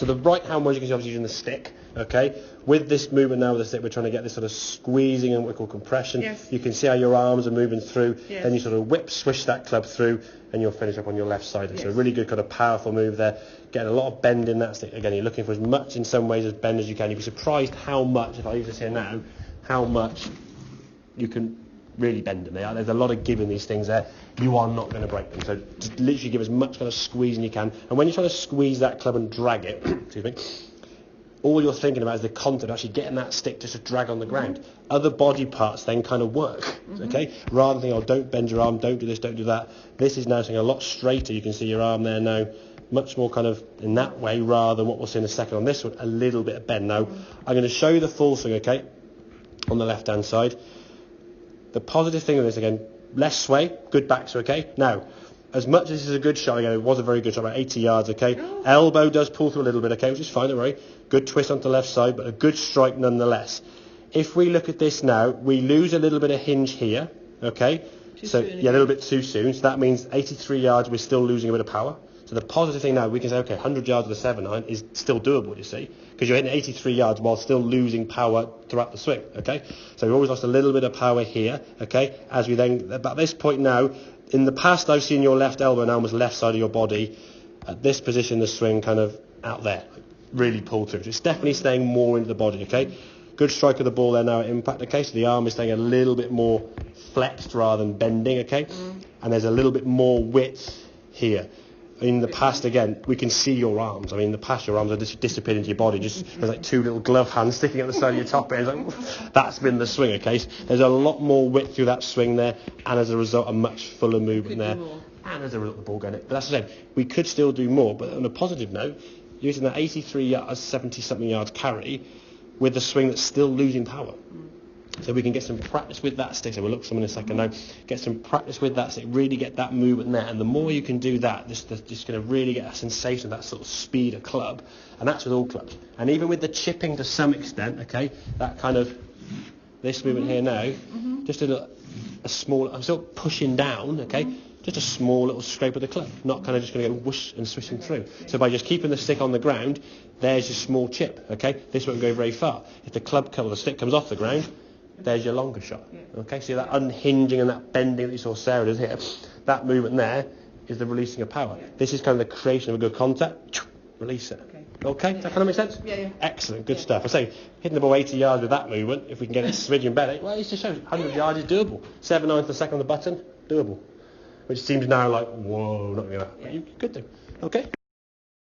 So the right hand one, you can see obviously using the stick, okay? With this movement now with the stick, we're trying to get this sort of squeezing and what we call compression. Yes. You can see how your arms are moving through. Yes. Then you sort of whip, swish that club through, and you'll finish up on your left side. Yes. So a really good kind of powerful move there. Getting a lot of bend in that stick. Again, you're looking for as much in some ways as bend as you can. You'd be surprised how much, if I use this here now, how much you can really bend them. There's a lot of give in these things there. You are not going to break them. So just literally give as much kind of squeezing you can. And when you're trying to squeeze that club and drag it, excuse me, all you're thinking about is the content, actually getting that stick just to drag on the ground. Other body parts then kind of work, okay? Rather than thinking, oh, don't bend your arm, don't do this, don't do that. This is now something a lot straighter. You can see your arm there now, much more kind of in that way, rather than what we'll see in a second on this one, a little bit of bend. Now, I'm going to show you the full swing, okay, on the left-hand side. The positive thing of this, again, less sway, good back swing, okay? Now, as much as this is a good shot, again, it was a very good shot, about 80 yards, okay? Elbow does pull through a little bit, okay, which is fine, don't worry. Good twist onto the left side, but a good strike nonetheless. If we look at this now, we lose a little bit of hinge here, okay? Yeah, a little bit too soon. So that means 83 yards, we're still losing a bit of power. So the positive thing now, we can say, okay, 100 yards with a 7-iron is still doable, you see, because you're hitting 83 yards while still losing power throughout the swing, okay? So we've always lost a little bit of power here, okay? As we then, about this point now, in the past I've seen your left elbow now almost left side of your body. At this position, the swing kind of out there, really pulled through. So it's definitely staying more into the body, okay? Good strike of the ball there now at impact, okay? So the arm is staying a little bit more flexed rather than bending, okay? And there's a little bit more width here. In the past, again, we can see your arms. I mean, in the past, your arms are just disappeared into your body. Just there's like two little glove hands sticking at the side of your top end. Like, that's been the swing, okay? So there's a lot more width through that swing there, and as a result, a much fuller movement there. And as a result, the ball going in. But that's the same. We could still do more, but on a positive note, using that 83 yards, 70-something yards carry with the swing that's still losing power. So we can get some practice with that stick. So we'll look at some in a second now. Get some practice with that stick, really get that movement there. And the more you can do that, just going to really get a sensation of that sort of speed of club. And that's with all clubs. And even with the chipping to some extent, okay, that kind of, this movement here now, just a small, I'm still pushing down, okay, just a small little scrape of the club, not kind of just going to go whoosh and swishing through. So by just keeping the stick on the ground, there's your small chip, okay? This won't go very far. If the club or the stick comes off the ground, there's your longer shot, okay? See that unhinging and that bending that you saw Sarah does here, that movement there is the releasing of power. This is kind of the creation of a good contact, release it. Okay, does that kind of make sense? Yeah. Excellent, good stuff. I say, hitting the ball 80 yards with that movement, if we can get it smidgen better, well, it just shows 100 yards is doable. 7/9 the second on the button, doable. Which seems now like, whoa, not going to be that. But you could do, okay?